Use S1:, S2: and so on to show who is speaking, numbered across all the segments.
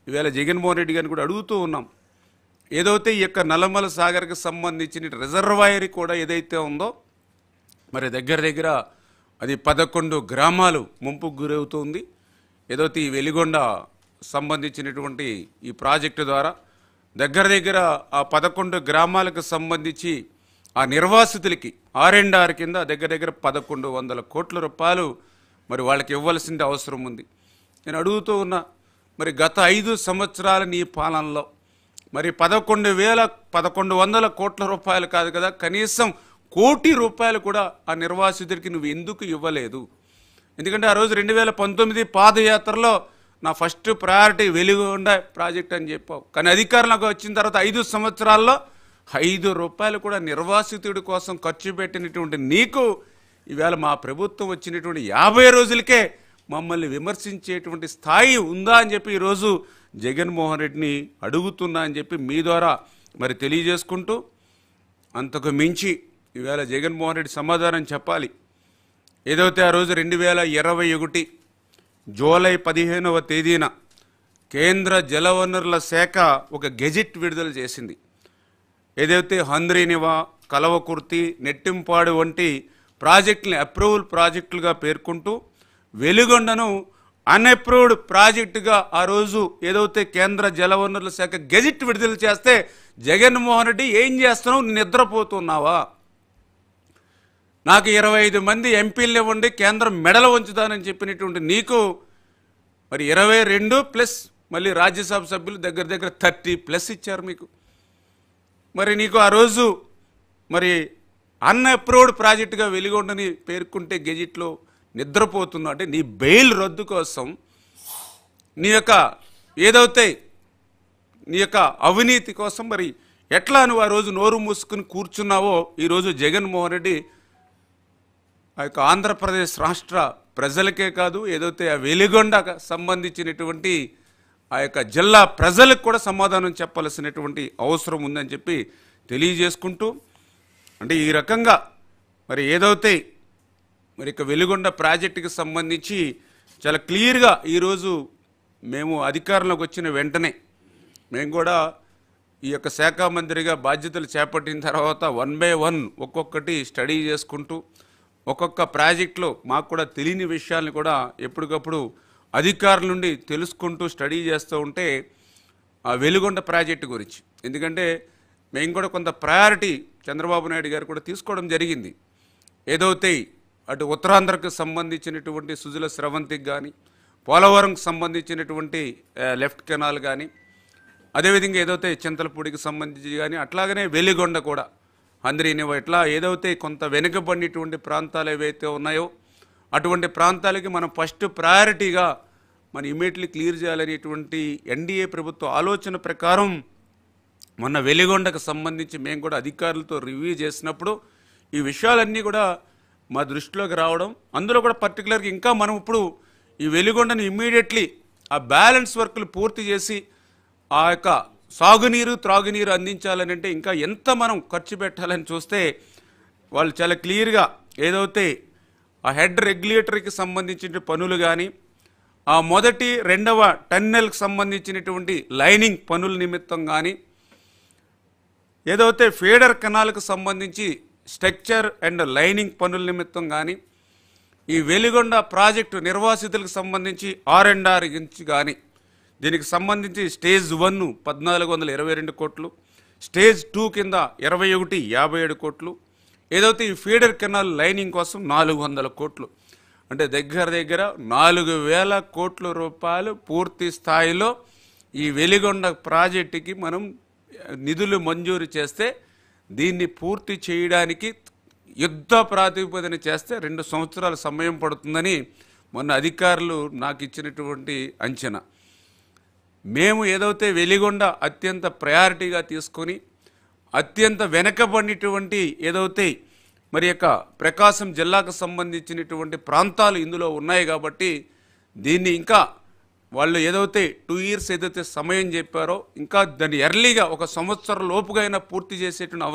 S1: ఈవేళ జగన్మోహన్ రెడ్డి గారిని కూడా అడుగుతూ ఉన్నాం. ఏదైతే ఈ యొక్క నల్లమల సాగర్కి సంబంధించిన రిజర్వాయర్ కూడా ఏదైతే ఉందో మరి దగ్గర దగ్గర అది 11 గ్రామాలు ముంపుకు గురవుతుంది. ఏదైతే ఈ వెలిగొండ సంబంధించినటువంటి ఈ ప్రాజెక్టు ద్వారా దగ్గర దగ్గర ఆ 11 గ్రామాలకు సంబంధించి ఆ నిర్వాసితులకి R&R కింద దగ్గర దగ్గర 1100 కోట్ల రూపాయలు మరి వాళ్ళకి ఇవ్వాల్సింది అవసరం ఉంది. నేను అడుగుతూ ఉన్నా, మరి గత 5 సంవత్సరాల నీ పాలనలో మరి 1100 కోట్ల రూపాయలు కాదు కదా, కనీసం 1 కోటి రూపాయలు కూడా ఆ నిర్వాసితుడికి నువ్వు ఎందుకు ఇవ్వలేదు? ఎందుకంటే ఆ రోజు 2019 పాదయాత్రలో నా ఫస్ట్ ప్రయారిటీ వెలిగొండ ప్రాజెక్ట్ అని చెప్పావు. కానీ అధికారంలోకి వచ్చిన తర్వాత 5 సంవత్సరాల్లో 5 రూపాయలు కూడా నిర్వాసితుడి కోసం ఖర్చు పెట్టినటువంటి నీకు ఈవేళ మా ప్రభుత్వం వచ్చినటువంటి 50 రోజులకే మమ్మల్ని విమర్శించేటువంటి స్థాయి ఉందా అని చెప్పి ఈరోజు జగన్మోహన్ రెడ్డిని అడుగుతున్నా అని చెప్పి మీ ద్వారా మరి తెలియజేసుకుంటూ, అంతకు మించి ఈవేళ జగన్మోహన్ రెడ్డి సమాధానం చెప్పాలి. ఏదైతే ఆ రోజు 2021 జూలై 15వ తేదీన కేంద్ర జలవనరుల శాఖ ఒక గెజిట్ విడుదల చేసింది. ఏదైతే హంద్రీనివా, కలవకుర్తి, నెట్టింపాడు వంటి ప్రాజెక్టుని అప్రూవల్ ప్రాజెక్టులుగా పేర్కొంటూ వెలిగొండను అన్అప్రూవ్డ్ ప్రాజెక్టుగా ఆ రోజు ఏదైతే కేంద్ర జలవనరుల శాఖ గెజిట్ విడుదల చేస్తే జగన్మోహన్ రెడ్డి ఏం చేస్తున్నావు? నిద్రపోతున్నావా? నాకు 25 మంది ఎంపీలు ఇవ్వండి, కేంద్రం మెడలు వంచుతానని చెప్పినటువంటి నీకు మరి 22 ప్లస్ మళ్ళీ రాజ్యసభ సభ్యులు దగ్గర దగ్గర 30+ ఇచ్చారు మీకు. మరి నీకు ఆ రోజు మరి అన్అప్రూవ్డ్ ప్రాజెక్టుగా వెలిగొండని పేర్కొంటే గెజిట్లో నిద్రపోతున్నా అంటే నీ బెయిల్ రద్దు కోసం నీ యొక్క ఏదైతే నీ యొక్క అవినీతి కోసం మరి ఎట్లా నువ్వు ఆ రోజు నోరు మూసుకుని కూర్చున్నావో ఈరోజు జగన్మోహన్ రెడ్డి ఆ యొక్క ఆంధ్రప్రదేశ్ రాష్ట్ర ప్రజలకే కాదు, ఏదైతే ఆ వెలిగొండకు సంబంధించినటువంటి ఆ యొక్క జిల్లా ప్రజలకు కూడా సమాధానం చెప్పాల్సినటువంటి అవసరం ఉందని చెప్పి తెలియజేసుకుంటూ, అంటే ఈ రకంగా మరి ఏదైతే మరి ఇక వెలిగొండ ప్రాజెక్టుకి సంబంధించి చాలా క్లియర్గా ఈరోజు మేము అధికారంలోకి వచ్చిన వెంటనే మేము కూడా ఈ యొక్క శాఖ మంత్రిగా బాధ్యతలు చేపట్టిన తర్వాత 1 by 1 ఒక్కొక్కటి స్టడీ చేసుకుంటూ ఒక్కొక్క ప్రాజెక్టులో మాకు కూడా తెలియని విషయాలను కూడా ఎప్పటికప్పుడు అధికారుల నుండి తెలుసుకుంటూ స్టడీ చేస్తూ ఉంటే ఆ వెలిగొండ ప్రాజెక్టు గురించి, ఎందుకంటే మేము కూడా కొంత ప్రయారిటీ చంద్రబాబు నాయుడు గారు కూడా తీసుకోవడం జరిగింది. ఏదైతే అటు ఉత్తరాంధ్రకు సంబంధించినటువంటి సుజల స్రవంతికి కానీ, పోలవరంకి సంబంధించినటువంటి లెఫ్ట్ కెనాల్ కానీ, అదేవిధంగా ఏదైతే చింతలపూడికి సంబంధించి కానీ, అట్లాగనే వెలిగొండ కూడా హంద్రీనివా ఇట్లా ఏదైతే కొంత వెనుకబడినటువంటి ప్రాంతాలు ఏవైతే ఉన్నాయో అటువంటి ప్రాంతాలకి మనం ఫస్ట్ ప్రయారిటీగా మనం ఇమీడియట్లీ క్లియర్ చేయాలనేటువంటి ఎన్డీఏ ప్రభుత్వ ఆలోచన ప్రకారం మొన్న వెలిగొండకు సంబంధించి మేము కూడా అధికారులతో రివ్యూ చేసినప్పుడు ఈ విషయాలన్నీ కూడా మా దృష్టిలోకి రావడం, అందులో కూడా పర్టికులర్గా ఇంకా మనం ఇప్పుడు ఈ వెలిగొండను ఇమ్మీడియట్లీ ఆ బ్యాలెన్స్ వర్క్లు పూర్తి చేసి ఆ యొక్క సాగునీరు త్రాగునీరు అందించాలని అంటే ఇంకా ఎంత మనం ఖర్చు పెట్టాలని చూస్తే వాళ్ళు చాలా క్లియర్గా ఏదైతే ఆ హెడ్ రెగ్యులేటరీకి సంబంధించిన పనులు కానీ, ఆ మొదటి 2వ టన్నెల్కి సంబంధించినటువంటి లైనింగ్ పనుల నిమిత్తం కానీ, ఏదైతే ఫీడర్ కెనాల్కి సంబంధించి స్ట్రక్చర్ అండ్ లైనింగ్ పనుల నిమిత్తం కానీ, ఈ వెలిగొండ ప్రాజెక్టు నిర్వాసితులకు సంబంధించి R&R గురించి కానీ, దీనికి సంబంధించి స్టేజ్ 1 1422 కోట్లు, స్టేజ్ 2 కింద 2157 కోట్లు, ఏదైతే ఈ ఫీడర్ కెనాల్ లైనింగ్ కోసం 400 కోట్లు, అంటే దగ్గర దగ్గర 4000 కోట్ల రూపాయలు పూర్తి స్థాయిలో ఈ వెలిగొండ ప్రాజెక్టుకి మనం నిధులు మంజూరు చేస్తే దీన్ని పూర్తి చేయడానికి యుద్ధ ప్రాతిపదికన చేస్తే 2 సంవత్సరాల సమయం పడుతుందని మొన్న అధికారులు నాకు ఇచ్చినటువంటి అంచనా. మేము ఏదైతే వెలిగొండ అత్యంత ప్రయారిటీగా తీసుకొని అత్యంత వెనకబడినటువంటి ఏదైతే మరి యొక్క ప్రకాశం జిల్లాకు సంబంధించినటువంటి ప్రాంతాలు ఇందులో ఉన్నాయి కాబట్టి దీన్ని ఇంకా వాళ్ళు ఏదైతే 2 years ఏదైతే సమయం చెప్పారో ఇంకా దాన్ని ఎర్లీగా 1 సంవత్సరం లోపుగా అయినా పూర్తి చేసేటువంటి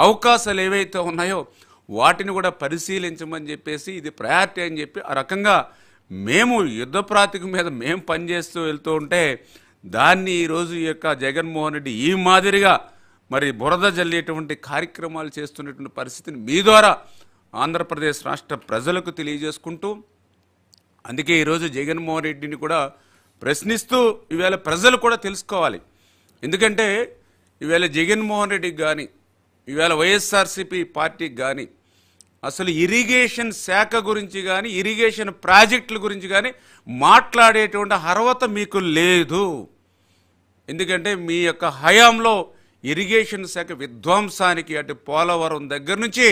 S1: అవకాశాలు ఏవైతే ఉన్నాయో వాటిని కూడా పరిశీలించమని చెప్పేసి ఇది ప్రయారిటీ అని చెప్పి ఆ రకంగా మేము యుద్ధ ప్రాతిపదిక మీద మేము పనిచేస్తూ వెళ్తూ ఉంటే దాన్ని ఈరోజు ఈ యొక్క జగన్మోహన్ రెడ్డి ఈ మాదిరిగా మరి బురద జల్లేటువంటి కార్యక్రమాలు చేస్తున్నటువంటి పరిస్థితిని మీ ద్వారా ఆంధ్రప్రదేశ్ రాష్ట్ర ప్రజలకు తెలియజేసుకుంటూ, అందుకే ఈరోజు జగన్మోహన్ రెడ్డిని కూడా ప్రశ్నిస్తూ ఈవేళ ప్రజలు కూడా తెలుసుకోవాలి. ఎందుకంటే ఈవేళ జగన్మోహన్ రెడ్డికి కానీ ఈవేళ వైఎస్ఆర్సీపీ పార్టీకి కానీ అసలు ఇరిగేషన్ శాఖ గురించి కానీ ఇరిగేషన్ ప్రాజెక్టుల గురించి కానీ మాట్లాడేటువంటి అర్హత మీకు లేదు. ఎందుకంటే మీ యొక్క హయాంలో ఇరిగేషన్ శాఖ విధ్వంసానికి అటు పోలవరం దగ్గర నుంచి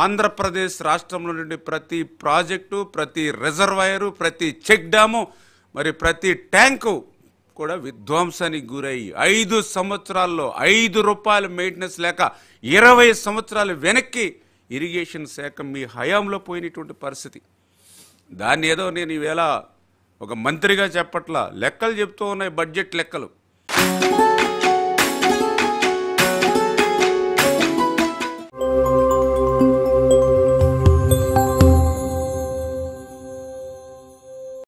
S1: ఆంధ్రప్రదేశ్ రాష్ట్రంలో నుండి ప్రతి ప్రాజెక్టు, ప్రతి రిజర్వాయరు, ప్రతి చెక్ డ్యాము, మరి ప్రతి ట్యాంకు కూడా విధ్వంసానికి గురయ్యి 5 సంవత్సరాల్లో 5 రూపాయల మెయింటెనెన్స్ లేక 20 సంవత్సరాలు వెనక్కి ఇరిగేషన్ శాఖ మీ హయాంలో పోయినటువంటి పరిస్థితి. దాన్ని ఏదో నేను ఈవేళ ఒక మంత్రిగా చెప్పట్లా, లెక్కలు చెప్తూ ఉన్నాయి, బడ్జెట్ లెక్కలు.